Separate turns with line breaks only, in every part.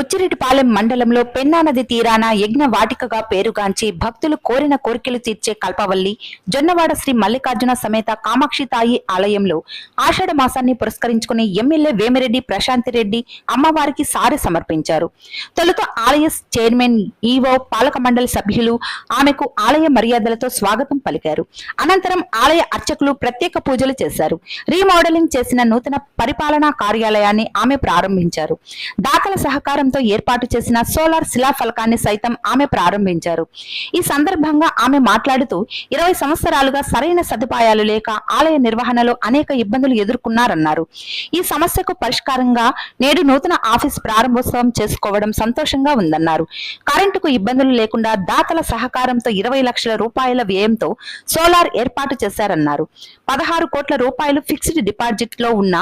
బుచ్చిరెడ్డిపాలెం మండలంలో పెన్నా నది తీరాన యజ్ఞ వాటికగా పేరుగాంచి భక్తులు కోరిన కోరికలు తీర్చే కల్పవల్లి జొన్నవాడ శ్రీ మల్లికార్జున సమేత కామాక్షి తాయి ఆలయంలో ఆషాఢ మాసాన్ని పురస్కరించుకుని ఎమ్మెల్యే వేమిరెడ్డి ప్రశాంతిరెడ్డి అమ్మవారికి సారె సమర్పించారు. తొలుత ఆలయ చైర్మన్ ఈవో పాలక మండలి సభ్యులు ఆమెకు ఆలయ మర్యాదలతో స్వాగతం పలికారు. అనంతరం ఆలయ అర్చకులు ప్రత్యేక పూజలు చేశారు. రీమోడలింగ్ చేసిన నూతన పరిపాలనా కార్యాలయాన్ని ఆమె ప్రారంభించారు. దాతల సహకారంతో ఏర్పాటు చేసిన సోలార్ శిలాఫలకాన్ని సైతం ఆమె ప్రారంభించారు. ఈ సందర్భంగా ఆమె మాట్లాడుతూ 20 సంవత్సరాలుగా సరైన సదుపాయాలు లేక ఆలయ నిర్వహణలో అనేక ఇబ్బందులు ఎదుర్కొన్నారన్నారు. ఈ సమస్యకు పరిష్కారంగా నేడు నూతన ఆఫీస్ ప్రారంభోత్సవం చేసుకోవడం సంతోషంగా ఉందన్నారు. కరెంటుకు ఇబ్బందులు లేకుండా దాతల సహకారంతో 20 లక్షల రూపాయల వ్యయంతో సోలార్ ఏర్పాటు చేశారన్నారు. 16 కోట్ల రూపాయలు ఫిక్స్డ్ డిపాజిట్ లో ఉన్న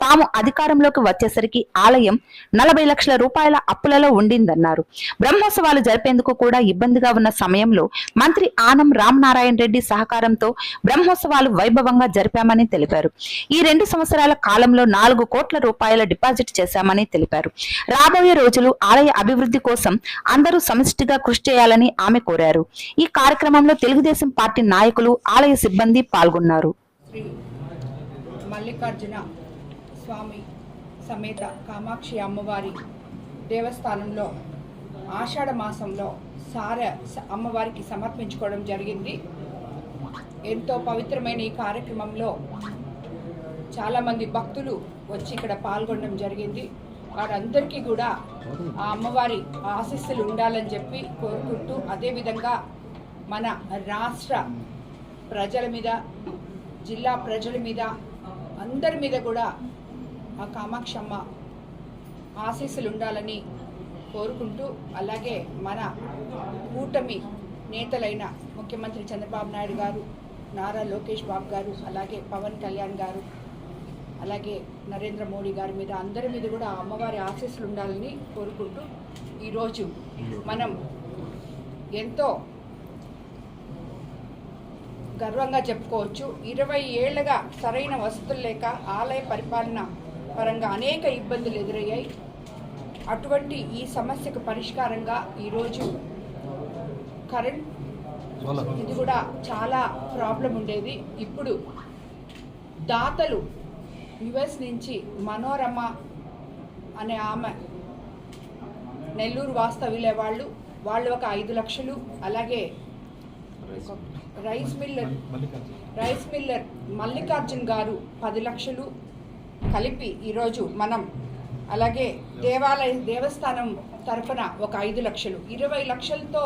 తాము అధికారంలోకి వచ్చేసరికి ఆలయం 40 లక్షల రూపాయల అప్పులలో ఉండిందన్నారు. బ్రహ్మోత్సవాలు జరిపేందుకు కూడా ఇబ్బందిగా ఉన్న సమయంలో మంత్రి ఆనం రామనారాయణ రెడ్డి సహకారంతో బ్రహ్మోత్సవాలు వైభవంగా జరిపామని తెలిపారు. ఈ 2 సంవత్సరాల కాలంలో 4 కోట్ల రూపాయల డిపాజిట్ చేశామని తెలిపారు. రాబోయే రోజులు ఆలయ అభివృద్ధి కోసం అందరూ సమిష్టిగా కృషి చేయాలని ఆమె కోరారు. ఈ కార్యక్రమంలో తెలుగుదేశం పార్టీ నాయకులు, ఆలయ సిబ్బంది పాల్గొన్నారు.
శ్రీ మల్లికార్జున స్వామి సమేత కామాక్షి అమ్మవారి దేవస్థానంలో ఆషాఢ మాసంలో సారె అమ్మవారికి సమర్పించుకోవడం జరిగింది. ఎంతో పవిత్రమైన ఈ కార్యక్రమంలో చాలామంది భక్తులు వచ్చి ఇక్కడ పాల్గొనడం జరిగింది. వారందరికీ కూడా ఆ అమ్మవారి ఆశీస్సులు ఉండాలని చెప్పి కోరుకుంటూ, అదేవిధంగా మన రాష్ట్ర ప్రజల మీద, జిల్లా ప్రజల మీద, అందరి మీద కూడా ఆ కామాక్షమ్మ ఆశీస్సులు ఉండాలని కోరుకుంటూ, అలాగే మన కూటమి నేతలైన ముఖ్యమంత్రి చంద్రబాబు నాయుడు గారు, నారా లోకేష్ బాబు గారు, అలాగే పవన్ కళ్యాణ్ గారు, అలాగే నరేంద్ర మోడీ గారి మీద, అందరి మీద కూడా అమ్మవారి ఆశీస్సులు ఉండాలని కోరుకుంటూ, ఈరోజు మనం ఎంతో గర్వంగా చెప్పుకోవచ్చు. 20 ఏళ్లుగా సరైన వసతులు లేక ఆలయ పరిపాలన పరంగా అనేక ఇబ్బందులు ఎదురయ్యాయి. అటువంటి ఈ సమస్యకు పరిష్కారంగా ఈరోజు కరెంట్ ఇది కూడా చాలా ప్రాబ్లం ఉండేది. ఇప్పుడు దాతలు యుఎస్ నుంచి మనోరమ అనే ఆమె నెల్లూరు వాస్తవ్యులే వాళ్ళు ఒక 5 లక్షలు, అలాగే రైస్ మిల్లర్ మల్లికార్జున్ గారు 10 లక్షలు కలిపి ఈరోజు మనం, అలాగే దేవస్థానం తరఫున ఒక 5 లక్షలు, 20 లక్షలతో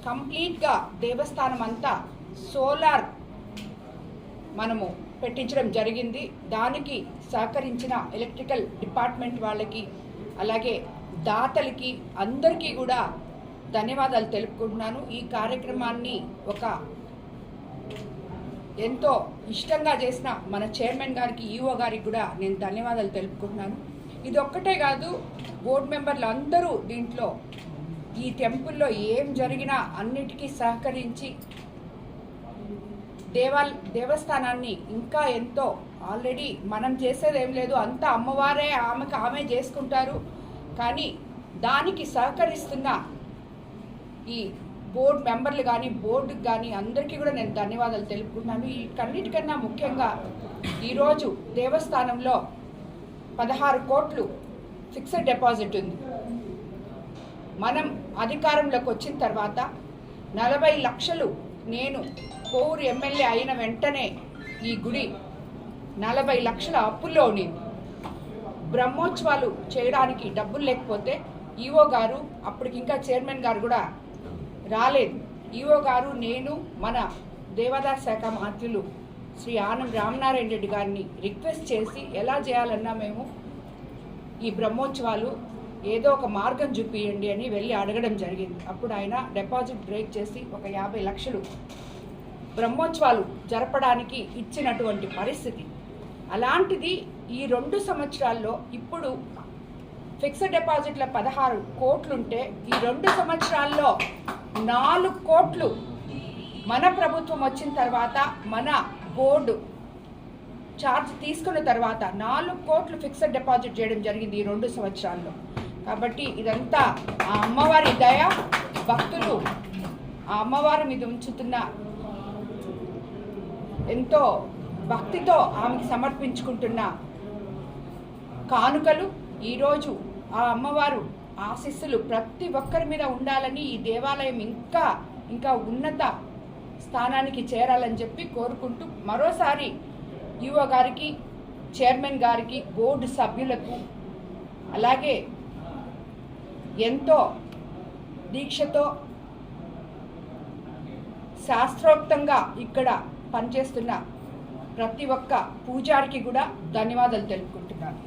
కంప్లీట్గా దేవస్థానం అంతా సోలార్ మనము పెట్టించడం జరిగింది. దానికి సహకరించిన ఎలక్ట్రికల్ డిపార్ట్మెంట్ వాళ్ళకి, అలాగే దాతలకి, అందరికీ కూడా ధన్యవాదాలు తెలుపుకుంటున్నాను. ఈ కార్యక్రమాన్ని ఒక ఎంతో ఇష్టంగా చేసిన మన చైర్మన్ గారికి, ఈఓ గారికి కూడా నేను ధన్యవాదాలు తెలుపుకుంటున్నాను. ఇది ఒక్కటే కాదు, బోర్డు మెంబర్లు అందరూ దీంట్లో ఈ టెంపుల్లో ఏం జరిగినా అన్నిటికీ సహకరించి దేవస్థానాన్ని ఇంకా ఎంతో, ఆల్రెడీ మనం చేసేది ఏం లేదు, అంతా అమ్మవారే ఆమె చేసుకుంటారు. కానీ దానికి సహకరిస్తున్న ఈ బోర్డు మెంబర్లు కానీ, బోర్డుకి కానీ అందరికీ కూడా నేను ధన్యవాదాలు తెలుపుకుంటున్నాను. వీటన్నిటికన్నా ముఖ్యంగా ఈరోజు దేవస్థానంలో 16 కోట్లు ఫిక్స్డ్ డిపాజిట్ ఉంది. మనం అధికారంలోకి వచ్చిన తర్వాత 40 లక్షలు, నేను కోవూరు ఎమ్మెల్యే అయిన వెంటనే ఈ గుడి 40 లక్షల అప్పుల్లో ఉండింది. బ్రహ్మోత్సవాలు చేయడానికి డబ్బులు లేకపోతే ఈఓ గారు, అప్పటికి ఇంకా చైర్మన్ గారు కూడా రాలేదు, ఈఓ గారు, నేను, మన దేవాదాయ శాఖ మంత్రులు శ్రీ ఆనం రామనారాయణ రెడ్డి గారిని రిక్వెస్ట్ చేసి ఎలా చేయాలన్నా మేము ఈ బ్రహ్మోత్సవాలు ఏదో ఒక మార్గం చూపియండి అని వెళ్ళి అడగడం జరిగింది. అప్పుడు ఆయన డిపాజిట్ బ్రేక్ చేసి ఒక 50 లక్షలు బ్రహ్మోత్సవాలు జరపడానికి ఇచ్చినటువంటి పరిస్థితి. అలాంటిది ఈ 2 సంవత్సరాల్లో ఇప్పుడు ఫిక్స్డ్ డిపాజిట్ల 16 కోట్లుంటే ఈ 2 సంవత్సరాల్లో 4 కోట్లు మన ప్రభుత్వం వచ్చిన తర్వాత, మన బోర్డు ఛార్జ్ తీసుకున్న తర్వాత 4 కోట్లు ఫిక్స్డ్ డిపాజిట్ చేయడం జరిగింది ఈ 2 సంవత్సరాల్లో. కాబట్టి ఇదంతా ఆ అమ్మవారి దయ, భక్తులు ఆ అమ్మవారి మీద ఉంచుతున్న ఎంతో భక్తితో ఆమెకి సమర్పించుకుంటున్న కానుకలు. ఈరోజు ఆ అమ్మవారు ఆశీస్సులు ప్రతి ఒక్కరి మీద ఉండాలని, ఈ దేవాలయం ఇంకా ఉన్నత స్థానానికి చేరాలని చెప్పి కోరుకుంటూ మరోసారి ఈవో గారికి, చైర్మన్ గారికి, బోర్డు సభ్యులకు, అలాగే ఎంతో దీక్షతో శాస్త్రోక్తంగా ఇక్కడ పనిచేస్తున్న ప్రతి ఒక్క పూజారికి కూడా ధన్యవాదాలు తెలుపుకుంటున్నాను.